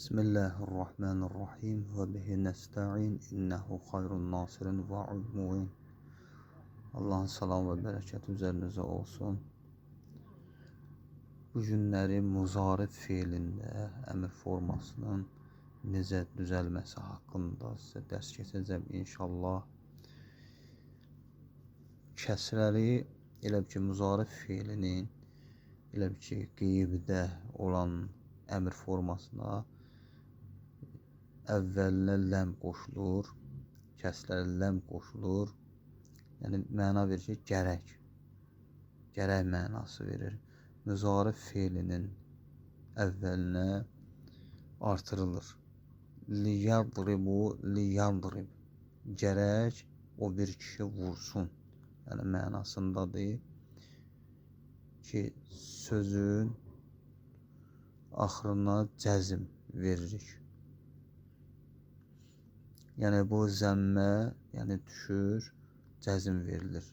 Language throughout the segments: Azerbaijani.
Bismillahirrahmanirrahim ve bihi nesta'in innehu hayrun nasirin ve mu'in. Allah'ın salam ve bereketi üzerinize olsun. Bu günləri muzarif fiilində əmr formasının necə düzəlməsi haqqında sizə dərs keçəcəm inşallah. Kəsrəli elə ki muzarif fiilinin elə ki qeybdə olan əmr formasına əvvəlinə ləm qoşulur, kəsrəli ləm qoşulur. Yəni məna verir ki, gərək mənası verir. Müzarif fiilinin əvvəlinə artırılır. Liyadribu, liyadrib. Gərək o bir kişi vursun. Yəni mənasındadır ki, sözün axırına cəzm veririk. Yəni bu zəmmə, yəni düşür, cəzm verilir.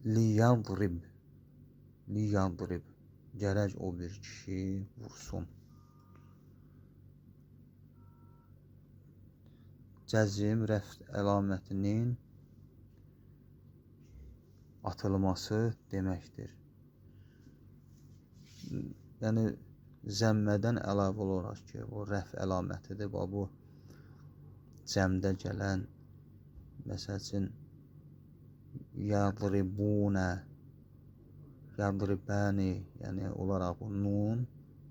Liyadrib, liyadrib. Gərək o bir kişi vursun. Cəzm rəfd əlamətinin atılması deməkdir. Yəni zəmmədən əlavə olaraq ki, o rəf əlamətidir. Bu cəmdə gələn, məsəl üçün yadribunə, yadribəni, yəni olaraq bu nun,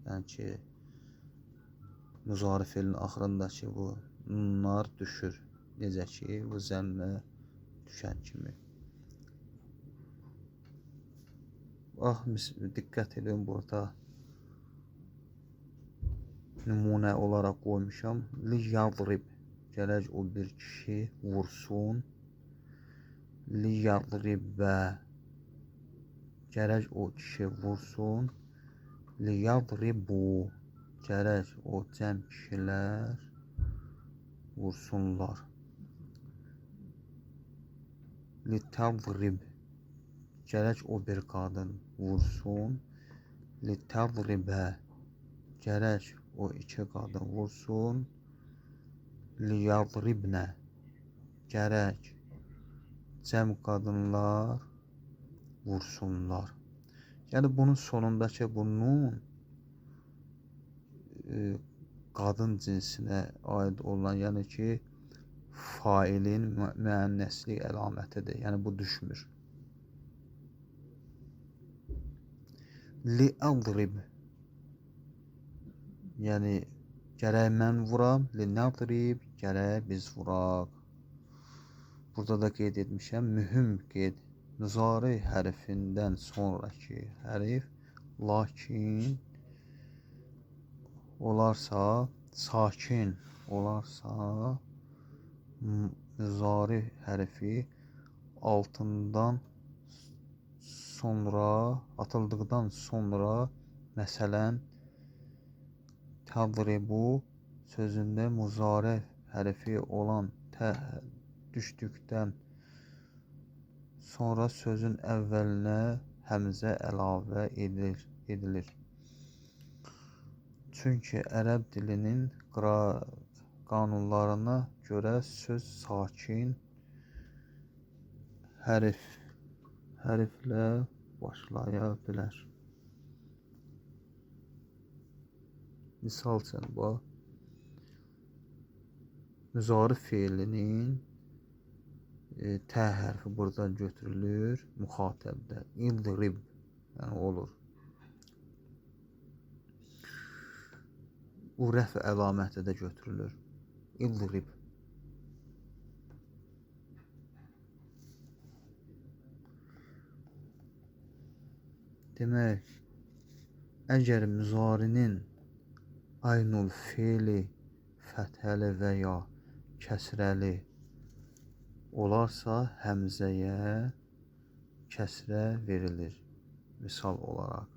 yəni ki müzarif fiilin axırındakı bu nunlar düşür. Necə ki bu zəmmə düşən kimi. Diqqət edin, burada nümunə olaraq qoymuşam. Liyadrib, gərək o bir kişi vursun. Liyadribə, gərək o kişi vursun. Liyadribu, gərək o cəm kişilər vursunlar. Litadrib, gərək o bir qadın vursun. Litadribə, gərək o iki qadın vursun. Liyadribnə, gərək cəm qadınlar vursunlar. Yəni bunun sonundakı bu nun qadın cinsinə aid olan, yəni ki failin müənnəslik əlamətidir. Yəni bu düşmür. Liadrib, yəni gərək mən vuram. Linadrib, gərək biz vuraq. Burada da qeyd etmişəm, mühüm qeyd. Müzari hərfindən sonraki hərf lakin olarsa, sakin olarsa, müzari hərfi altından sonra, atıldıqdan sonra, məsələn, tadribu sözündə müzari hərfi olan düşdükdən sonra sözün əvvəlinə həmzə əlavə edilir. Çünki ərəb dilinin qanunlarına görə söz sakin hərflə başlaya bilər. Misal üçün bu müzarif fiilinin tə hərfi buradan götürülür, müxatəbdə idrib, yəni olur. Bu rəf əlaməti də götürülür. İdrib. Demək, əgər müzarinin aynul fiili fəthəli və ya kəsrəli olarsa, həmzəyə kəsrə verilir. Misal olaraq.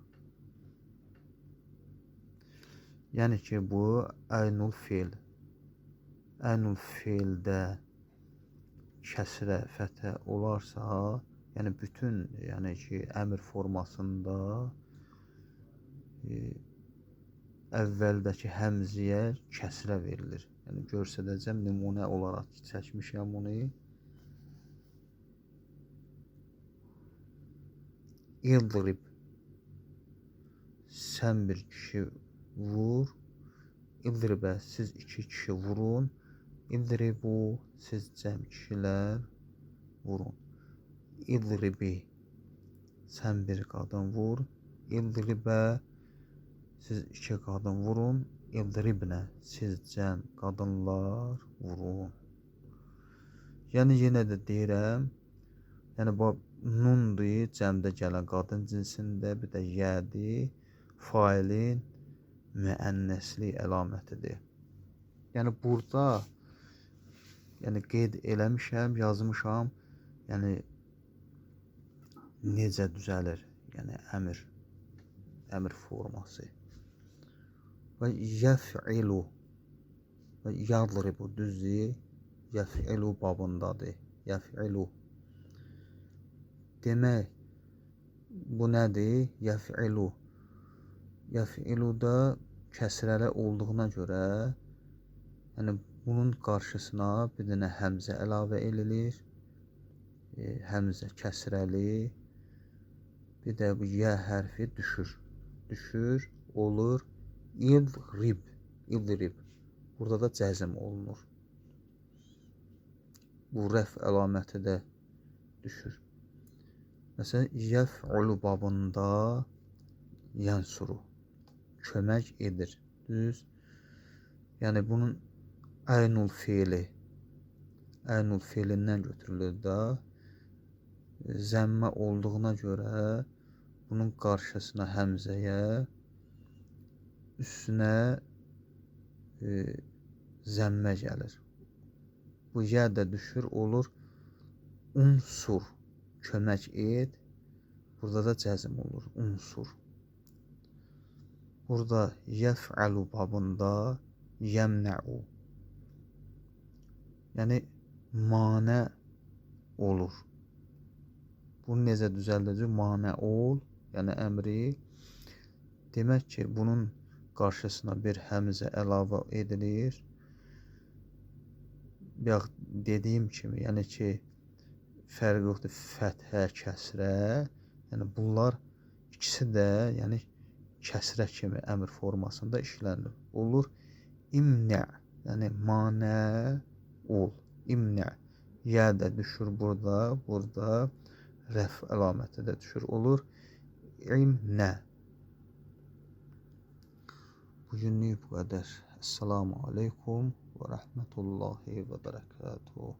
Yəni ki, bu aynul fiil. Aynul fiildə kəsrə, fəthə olarsa, yəni bütün, yəni ki, əmr formasında əvvəldəki həmziyə kəsrə verilir. Yəni göstərəcəm, nümunə olaraq çəkmişəm bunu. İldırib, sən bir kişi vur. İldıribə, siz iki kişi vurun. İldiribu, siz cəm kişilər vurun. İldiribi, sən bir qadın vur. İldıribə, siz iki qadın vurun. İldıribnə, siz cəm qadınlar vurun. Yəni yenə də deyirəm, yəni bu nundur, cəmdə gələn qadın cinsində, bir də yədir, failin müənnəslik əlamətidir. Yəni burada yəni qeyd eləmişəm, yazmışam, yəni necə düzəlir, yəni əmr forması. Və yəf'ilu və yadribu, düzdür, yəf'ilu babındadır, yəf'ilu. Demək, bu nədir? Yəf'ilu. Yəf'ilu da kəsrəli olduğuna görə, yəni bunun qarşısına bir dənə həmzə əlavə edilir. Həmzə kəsrəli. Bir də bu yə hərfi düşür, olur. İldrib, ildrib. Burada da cəzm olunur. Bu rəf əlaməti də düşür. Məsələn, yəf'ulu babında yansuru, kömək edir. Düz. Yəni bunun aynul fiilindən götürülür da. Zəmmə olduğuna görə bunun qarşısına həmzəyə, üstünə zəmmə gəlir. Bu yə də düşür, olur unsur, kömək et. Burada da cəzm olur, unsur. Burada yəf'alu babında yəmnə'u, yəni manə olur. Bunu necə düzəldəcək? Manə ol, yəni əmri. Demək ki, bunun qarşısına bir həmzə əlavə edilir. Dediyim kimi, yəni ki, fərq yoxdur, fəthə, kəsrə. Yəni bunlar ikisi də yəni kəsrə kimi əmr formasında işlənir. Olur imnə, yəni manə ol, imnə. Yə də düşür burada rəf əlaməti də düşür, olur imnə. Bugünlük bu qədər. Esselamu aleykum və rəhmətullahi və bərəkatuhu.